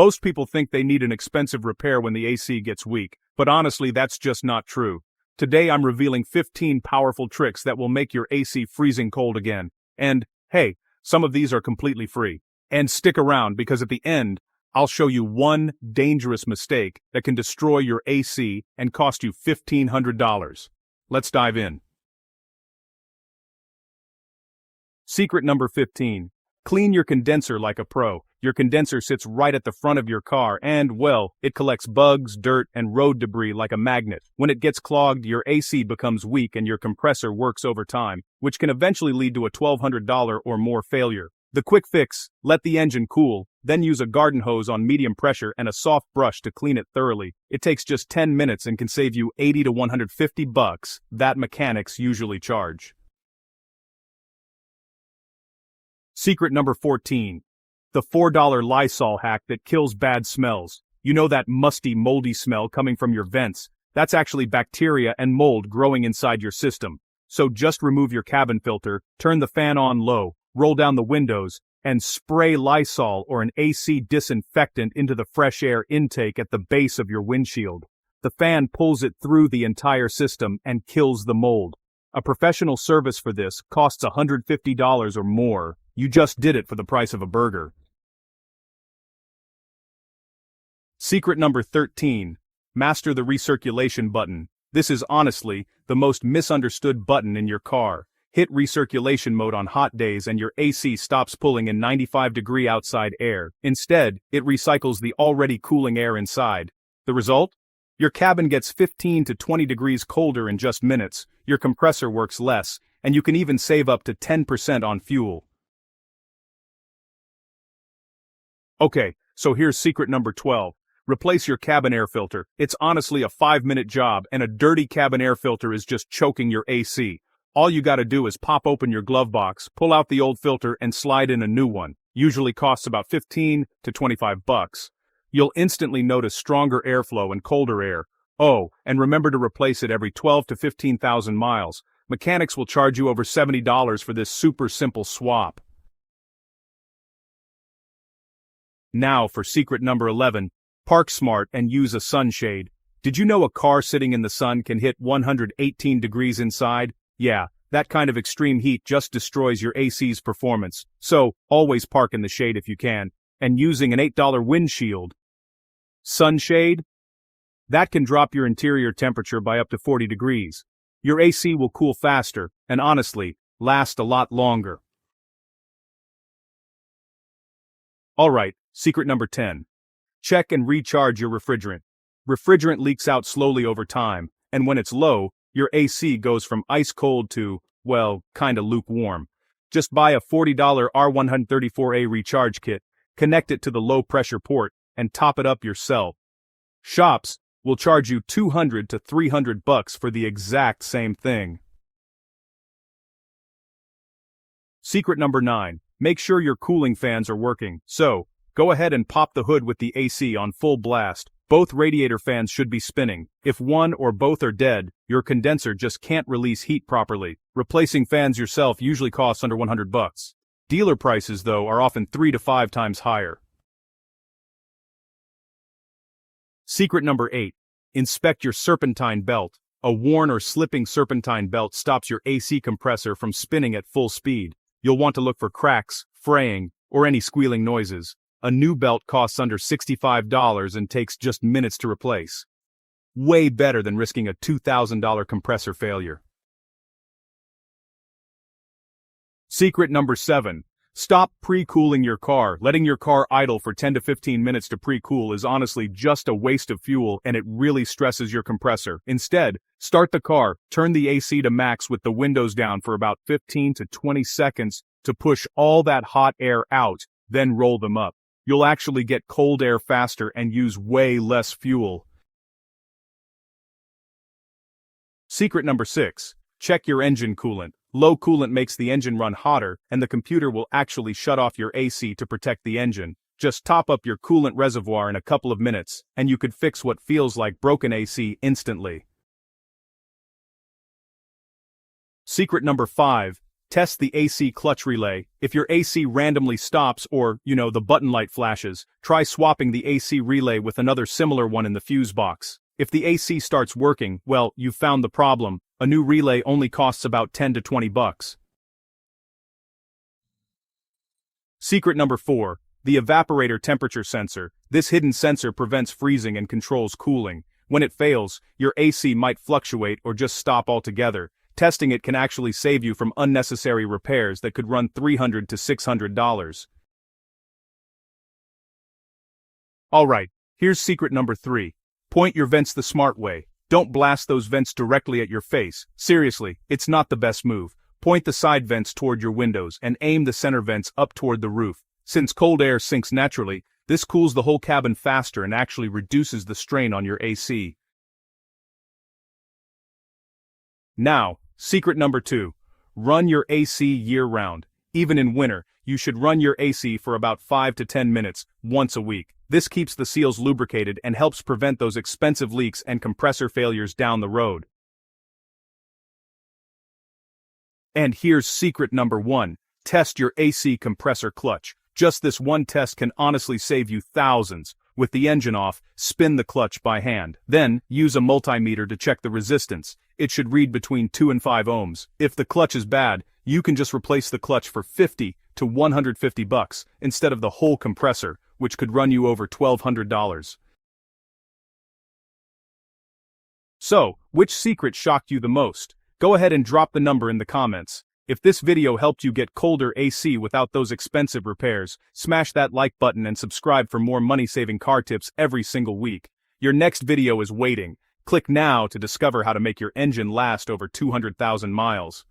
Most people think they need an expensive repair when the AC gets weak, but honestly that's just not true. Today I'm revealing 15 powerful tricks that will make your AC freezing cold again. And, hey, some of these are completely free. And stick around because at the end, I'll show you one dangerous mistake that can destroy your AC and cost you $1,500. Let's dive in. Secret number 15. Clean your condenser like a pro. Your condenser sits right at the front of your car and, well, it collects bugs, dirt, and road debris like a magnet. When it gets clogged, your AC becomes weak and your compressor works overtime, which can eventually lead to a $1,200 or more failure. The quick fix: let the engine cool, then use a garden hose on medium pressure and a soft brush to clean it thoroughly. It takes just 10 minutes and can save you $80 to $150 that mechanics usually charge. Secret number 14. The $4 Lysol hack that kills bad smells. You know that musty, moldy smell coming from your vents? That's actually bacteria and mold growing inside your system. So just remove your cabin filter, turn the fan on low, roll down the windows, and spray Lysol or an AC disinfectant into the fresh air intake at the base of your windshield. The fan pulls it through the entire system and kills the mold. A professional service for this costs $150 or more. You just did it for the price of a burger. Secret number 13. Master the recirculation button. This is honestly the most misunderstood button in your car. Hit recirculation mode on hot days and your AC stops pulling in 95-degree outside air. Instead, it recycles the already cooling air inside. The result? Your cabin gets 15 to 20 degrees colder in just minutes, your compressor works less, and you can even save up to 10% on fuel. Okay, so here's secret number 12. Replace your cabin air filter. It's honestly a 5-minute job, and a dirty cabin air filter is just choking your AC. All you gotta do is pop open your glove box, pull out the old filter, and slide in a new one. Usually costs about $15 to $25. You'll instantly notice stronger airflow and colder air. Oh, and remember to replace it every 12 to 15,000 miles. Mechanics will charge you over $70 for this super simple swap. Now for secret number 11. Park smart and use a sunshade. Did you know a car sitting in the sun can hit 118 degrees inside? Yeah, that kind of extreme heat just destroys your AC's performance. So, always park in the shade if you can. And using an $8 windshield sunshade, that can drop your interior temperature by up to 40 degrees. Your AC will cool faster, and honestly, last a lot longer. Alright, secret number 10. Check and recharge your refrigerant. Refrigerant leaks out slowly over time, and when it's low, your AC goes from ice cold to, well, kinda lukewarm. Just buy a $40 R134A recharge kit, connect it to the low pressure port, and top it up yourself. Shops will charge you $200 to $300 for the exact same thing. Secret number 9. Make sure your cooling fans are working. So, go ahead and pop the hood with the AC on full blast. Both radiator fans should be spinning. If one or both are dead, your condenser just can't release heat properly. Replacing fans yourself usually costs under $100. Dealer prices, though, are often 3 to 5 times higher. Secret number 8. Inspect your serpentine belt. A worn or slipping serpentine belt stops your AC compressor from spinning at full speed. You'll want to look for cracks, fraying, or any squealing noises. A new belt costs under $65 and takes just minutes to replace. Way better than risking a $2,000 compressor failure. Secret number 7. Stop pre-cooling your car. Letting your car idle for 10 to 15 minutes to pre-cool is honestly just a waste of fuel, and it really stresses your compressor. Instead, start the car, turn the AC to max with the windows down for about 15 to 20 seconds to push all that hot air out, then roll them up. You'll actually get cold air faster and use way less fuel. Secret number 6. Check your engine coolant. Low coolant makes the engine run hotter, and the computer will actually shut off your AC to protect the engine. Just top up your coolant reservoir in a couple of minutes, and you could fix what feels like broken AC instantly. Secret number 5. Test the AC clutch relay. If your AC randomly stops or, the button light flashes, try swapping the AC relay with another similar one in the fuse box. If the AC starts working, well, you've found the problem. A new relay only costs about 10 to 20 bucks. Secret number 4. The evaporator temperature sensor. This hidden sensor prevents freezing and controls cooling. When it fails, your AC might fluctuate or just stop altogether. Testing it can actually save you from unnecessary repairs that could run $300 to $600. Alright, here's secret number 3. Point your vents the smart way. Don't blast those vents directly at your face. Seriously, it's not the best move. Point the side vents toward your windows and aim the center vents up toward the roof. Since cold air sinks naturally, this cools the whole cabin faster and actually reduces the strain on your AC. Now, secret number 2. Run your AC year-round. Even in winter, you should run your AC for about 5 to 10 minutes, once a week. This keeps the seals lubricated and helps prevent those expensive leaks and compressor failures down the road. And here's secret number 1. Test your AC compressor clutch. Just this one test can honestly save you thousands. With the engine off, spin the clutch by hand. Then, use a multimeter to check the resistance. It should read between 2 and 5 ohms. If the clutch is bad, you can just replace the clutch for 50 to 150 bucks instead of the whole compressor, which could run you over $1,200. So, which secret shocked you the most? Go ahead and drop the number in the comments. If this video helped you get colder AC without those expensive repairs, smash that like button and subscribe for more money-saving car tips every single week. Your next video is waiting. Click now to discover how to make your engine last over 200,000 miles.